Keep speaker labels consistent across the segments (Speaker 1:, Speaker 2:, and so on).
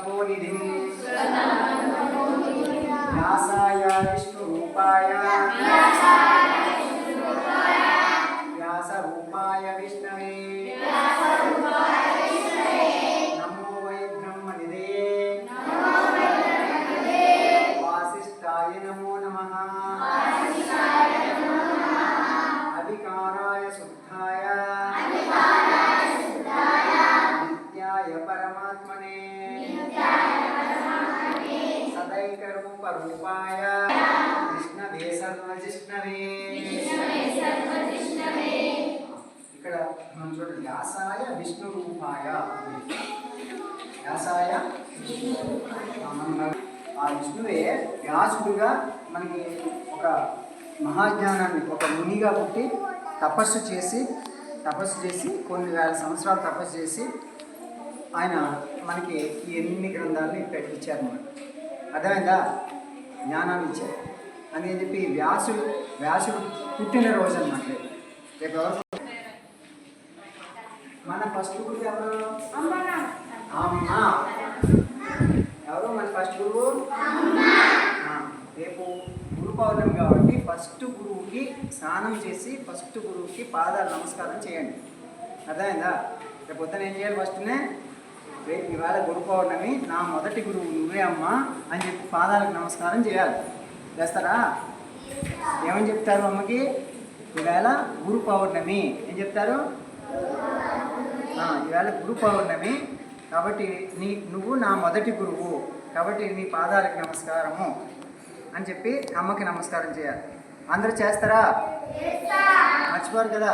Speaker 1: तपोनिधिं व्यासाय विष्णुरूपाय व्यासरूपाय विष्णवे नमो वै ब्रह्मनिधे वासिष्ठाय नमो नमः अविकाराय शुद्धाय नित्याय परमात्मने सदैकरूपरूपाय विष्णवे सर्वजिष्णवे ఇక్కడ మనం చూడండి వ్యాసాయ విష్ణు రూపాయ వ్యాసాయ ఆ విష్ణువే వ్యాసుడుగా మనకి ఒక మహాజ్ఞానాన్ని ఒక మునిగా పుట్టి తపస్సు చేసి కొన్ని వేల సంవత్సరాలు తపస్సు చేసి ఆయన మనకి ఈ ఎన్ని గ్రంథాలను ఇచ్చారు మనకు అర్థమైందా జ్ఞానాన్ని ఇచ్చారు అని చెప్పి వ్యాసుడు పుట్టినరోజు అన్నమాట రేపు ఎవరు మన ఫస్ట్ గురువు ఎవరు అమ్మ ఎవరు మన ఫస్ట్ గురువు రేపు గురు పౌర్ణమి కాబట్టి ఫస్ట్ గురువుకి స్నానం చేసి ఫస్ట్ గురువుకి పాదాలు నమస్కారం చేయండి అర్థమైందా రేపు పొద్దున ఏం చేయాలి ఫస్ట్నే రేపు ఇవాళ గురు పౌర్ణమి నా మొదటి గురువు నువ్వే అమ్మా అని చెప్పి పాదాలకు నమస్కారం చేయాలి చేస్తారా ఏమని చెప్తారు అమ్మకి ఈవేళ గురు పౌర్ణమి ఏం చెప్తారు ఈవేళ గురు పౌర్ణమి కాబట్టి నువ్వు నా మొదటి గురువు కాబట్టి నీ పాదాలకు నమస్కారము అని చెప్పి అమ్మకి నమస్కారం చేయాలి అందరూ చేస్తారా మర్చిపోరు కదా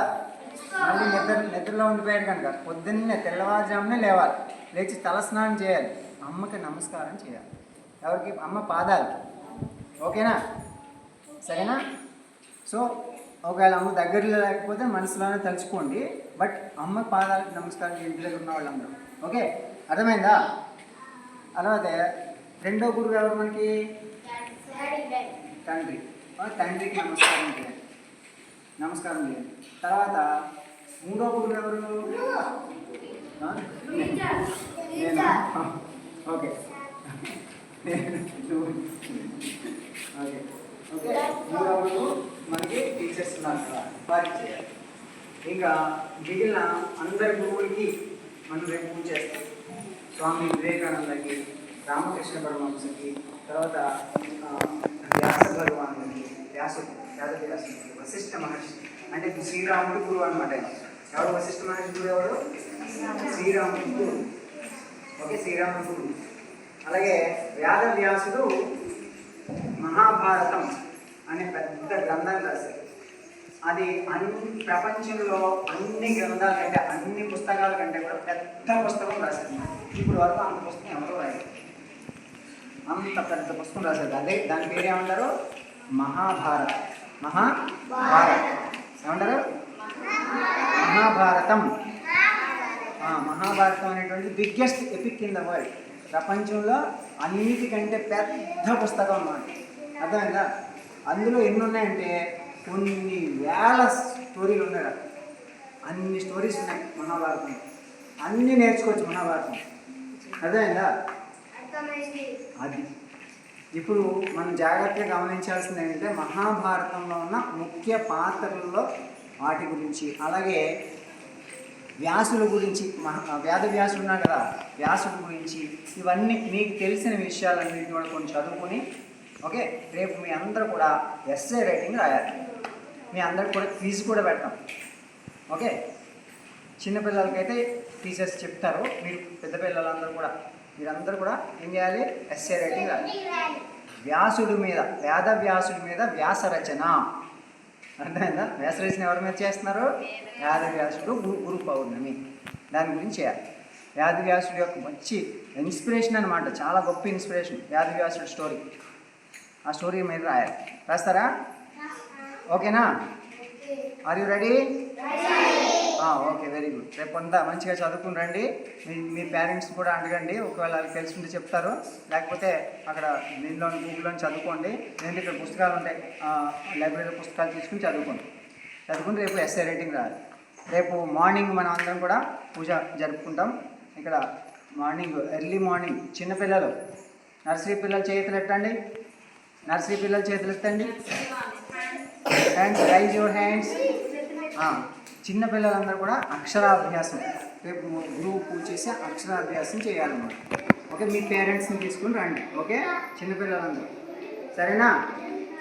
Speaker 1: మళ్ళీ నిద్రలో ఉండిపోయాడు కనుక పొద్దున్నే తెల్లవారుజామునే లేవాలి లేచి తలస్నానం చేయాలి అమ్మకి నమస్కారం చేయాలి ఎవరికి అమ్మ పాదాలకి ఓకేనా సరేనా సో ఒకవేళ అమ్మ దగ్గరలో లేకపోతే మనసులోనే తలుచుకోండి బట్ అమ్మ పాదాలకు నమస్కారం ఇంటి దగ్గర ఉన్న వాళ్ళందరూ ఓకే అర్థమైందా అలాగే రెండో గురువు ఎవరు మనకి తండ్రికి నమస్కారం చేయండి తర్వాత మూడో గురువు ఎవరు నేను ఓకే ఓకే ఓకే మూడో గురువు మనకి టీచర్స్ ఉన్నారు కదా వారికి చేయాలి ఇంకా మిగిలిన అందరి గురువులకి మనం రేపు పూజ చేస్తాం స్వామి వివేకానందకి రామకృష్ణ పరమహంసకి తర్వాత వ్యాస భగవానుడికి వ్యాసుడికి వశిష్ఠ మహర్షి అంటే శ్రీరాముడి గురువు అనమాట ఎవరు వశిష్ఠ మహర్షి గురువు ఎవరు శ్రీరాముడి గురువు ఓకే శ్రీరాముడి గురువు అలాగే వ్యాసుడు మహాభారతం అనే పెద్ద గ్రంథం రాశారు అది ప్రపంచంలో అన్ని గ్రంథాల కంటే అన్ని పుస్తకాల కంటే కూడా పెద్ద పుస్తకం రాశారు ఇప్పుడు వరకు అంత పుస్తకం ఎవరో రాశారు అంత పెద్ద పుస్తకం రాశారు అదే దాని పేరు ఏమంటారు మహాభారతం ఏమంటారు మహాభారతం మహాభారతం అనేటువంటి biggest epic in the world ప్రపంచంలో అన్నిటికంటే పెద్ద పుస్తకం అన్నమాట అర్థమైందా అందులో ఎన్ని ఉన్నాయంటే కొన్ని వేల స్టోరీలు ఉన్నాయి అన్ని స్టోరీస్ ఉన్నాయి మహాభారతంలో అన్నీ నేర్చుకోవచ్చు మహాభారతం అర్థమైందా అది ఇప్పుడు మనం జాగ్రత్తగా గమనించాల్సింది ఏంటంటే మహాభారతంలో ఉన్న ముఖ్య పాత్రలలో వాటి గురించి అలాగే వ్యాసుల గురించి వ్యాసుడు ఉన్నాడు కదా వ్యాసుడు గురించి ఇవన్నీ మీకు తెలిసిన విషయాలన్నింటినీ కూడా కొంచెం చదువుకొని ఓకే రేపు మీ అందరూ కూడా ఎస్ఏ రైటింగ్ రాయాలి మీ అందరికి కూడా క్విజ్ కూడా పెడతాం ఓకే చిన్నపిల్లలకైతే టీచర్స్ చెప్తారు మీరు పెద్ద పిల్లలందరూ కూడా మీరందరూ కూడా ఏం చేయాలి ఎస్ఏ రైటింగ్ రాయాలి వ్యాసుడి మీద వ్యాస రచన అర్థమైందా వ్యాస రచన ఎవరి మీద చేస్తున్నారు వ్యాసుడు గురు పౌర్ణమి దాని గురించి చేయాలి వ్యాసుడి యొక్క మంచి ఇన్స్పిరేషన్ అనమాట చాలా గొప్ప ఇన్స్పిరేషన్ వ్యాసుడి స్టోరీ ఆ స్టోరీ మీద రాయాలి రాస్తారా ఓకేనా are you ready okay very good రేపు అంతా మంచిగా చదువుకుని రండి మీ పేరెంట్స్ కూడా అడగండి ఒకవేళ వాళ్ళకి తెలుసుకుంటే చెప్తారు లేకపోతే అక్కడ దీనిలో గూగుల్లో చదువుకోండి నేను ఇక్కడ పుస్తకాలు ఉంటాయి లైబ్రరీలో పుస్తకాలు తీసుకుని చదువుకుని రేపు ఎస్ఏ రైటింగ్ రాయాలి రేపు మార్నింగ్ మనం అందరం కూడా పూజ జరుపుకుంటాం ఇక్కడ మార్నింగ్ ఎర్లీ మార్నింగ్ చిన్నపిల్లలు నర్సరీ పిల్లలు చేతులు ఎత్తండి. నర్సరీ పిల్లలు చేతులు ఎత్తండి. Hands rise your hands. చిన్న పిల్లలందరూ కూడా అక్షరాభ్యాసం రేపు గురువు పూజ చేసి అక్షరాభ్యాసం చేయాలన్నమాట. ఓకే, మీ పేరెంట్స్ని తీసుకుని రండి. ఓకే, చిన్నపిల్లలందరూ సరేనా?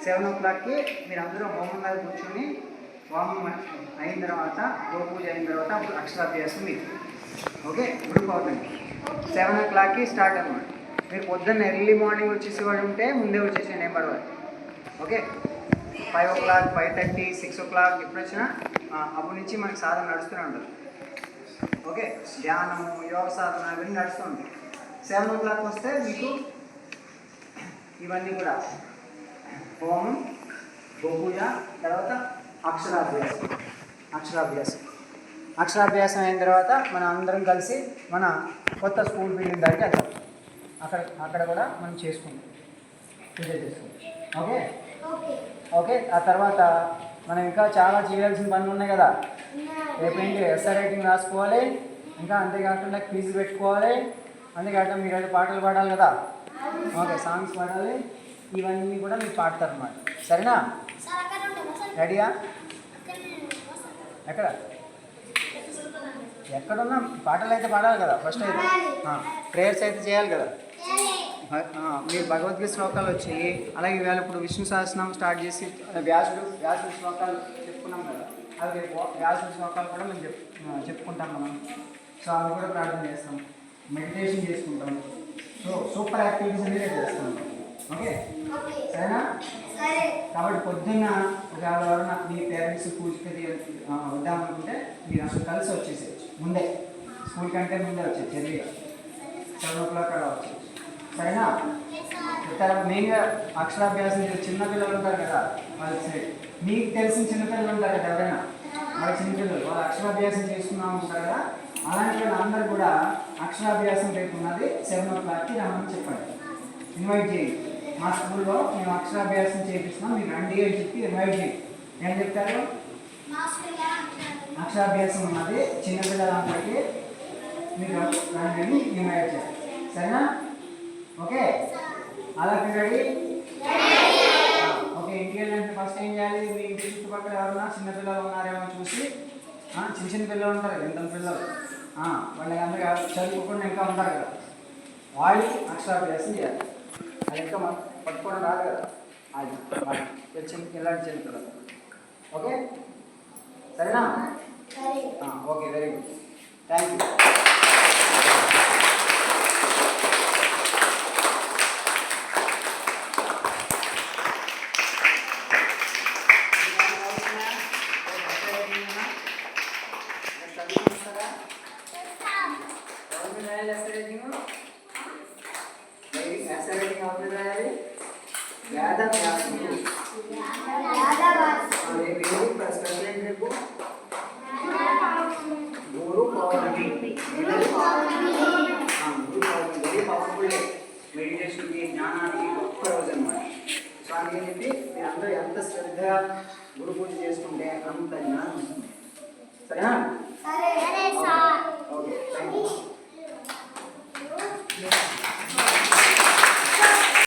Speaker 1: 7 o'clockకి మీరు అందరూ హోమం మీద కూర్చొని హోమం అయిన తర్వాత గోపూజ అయిన తర్వాత అప్పుడు అక్షరాభ్యాసం మీకు. ఓకే, గ్రూప్ అవుతుంది. 7 o'clockకి స్టార్ట్ అన్నమాట. మీరు పొద్దున్న ఎర్లీ మార్నింగ్ వచ్చేసేవాడు ఉంటే ముందే వచ్చేసేయండి, ఏం పర్వాలేదు. ఓకే, 5 o'clock, 5:30, 6 o'clock ఎప్పుడు వచ్చినా అప్పటి నుంచి మనకి సాధన నడుస్తూనే ఉంటుంది. ఓకే, ధ్యానము యోగ సాధన ఇవన్నీ నడుస్తూ ఉంటాయి. 7 o'clock వస్తే మీకు ఇవన్నీ కూడా హోమం, గోపూజ, తర్వాత అక్షరాభ్యాసం అయిన తర్వాత మనం అందరం కలిసి మన కొత్త స్కూల్ బిల్డింగ్ దగ్గరికి వెళ్తాం. అక్కడ కూడా మనం చేసుకుంటాం, పూజ చేసుకుంటాం. ఓకే ఓకే, ఆ తర్వాత మనం ఇంకా చాలా చేయాల్సిన పనులు ఉన్నాయి కదా. రేపేంటి ఎస్ఆర్ రైటింగ్ రాసుకోవాలి, ఇంకా అంతేకాకుండా క్విజ్ పెట్టుకోవాలి, అంతేకాకుండా మీరు అయితే పాటలు పాడాలి కదా. ఓకే, సాంగ్స్ పాడాలి, ఇవన్నీ కూడా మీరు పాడతారు అన్నమాట. సరేనా? రెడీయా? ఎక్కడున్నా పాటలు అయితే పాడాలి కదా. ఫస్ట్ అయితే ప్రేయర్స్ అయితే చేయాలి కదా. మీరు భగవద్గీత శ్లోకాలు వచ్చాయి. అలాగే ఇవాళ ఇప్పుడు విష్ణు సహస్రనామం స్టార్ట్ చేసి వ్యాసుడు శ్లోకాలు చెప్పుకున్నాం కదా. అవి వ్యాసుడు శ్లోకాలు కూడా మేము చెప్పుకుంటాం మనం. సో అవి కూడా ప్రార్థన చేస్తాం, మెడిటేషన్ చేసుకుంటాం. సో సూపర్ యాక్టివిటీస్ అనేది చేస్తాం. ఓకే, సరేనా? కాబట్టి పొద్దున్న ఒకవేళ ఎవరైనా మీ పేరెంట్స్ పూజకి వద్దామనుకుంటే మీరు అసలు కలిసి వచ్చేసేయచ్చు. ముందే స్కూల్ కంటే ముందే వచ్చేది ఎర్లీగా 7 o'clock అలా వచ్చేది. సరేనా? మెయిన్గా అక్షరాభ్యాసం చిన్నపిల్లలు ఉంటారు కదా, వాళ్ళకి మీకు తెలిసిన చిన్నపిల్లలు ఉంటారు కదా, ఎవరైనా వాళ్ళ చిన్నపిల్లలు వాళ్ళు అక్షరాభ్యాసం చేసుకున్నాము ఉంటారు కదా. అలాంటి వాళ్ళు అందరూ కూడా అక్షరాభ్యాసం రేపు ఉన్నది 7 o'clockకి రమ్మని చెప్పండి, ఇన్వైట్ చేయండి. మా స్కూల్లో మేము అక్షరాభ్యాసం చేపిస్తున్నాం, మీరు రండి అని చెప్పి ఇన్వైట్ చేయండి. ఏం చెప్తారు? అక్షరాభ్యాసం ఉన్నది చిన్నపిల్లలందరికీ, మీరు రండి అని ఇన్వైట్ చేయాలి. సరేనా? ఓకే, అలా రెడీ? ఓకే, ఇంటికి వెళ్ళంటే ఫస్ట్ ఏం చేయాలి? మీ ఇంటి చుట్టుపక్కల ఎవరన్నా చిన్నపిల్లలు ఉన్నారేమో చూసి, చిన్న పిల్లలు ఉంటారు కదా, ఎంత పిల్లలు వాళ్ళకి అందరూ చదువుకోకుండా ఇంకా ఉంటారు కదా, వాళ్ళు అక్షరాభ్యాసం చేయాలి. అది ఇంకా పట్టుకోవడం రాదు కదా, అది ఇలాంటి చిన్న పిల్లలు. ఓకే, సరేనా? Okay, very good, thank you. మెడిటేషన్కి, జ్ఞానానికి గొప్ప రోజు అన్నమాట. సో అందుకని చెప్పి మీరు అందరూ ఎంత శ్రద్ధగా గురు పూజ చేసుకుంటే అంత జ్ఞానం వస్తుంది. సరేనా? Okay, thank you.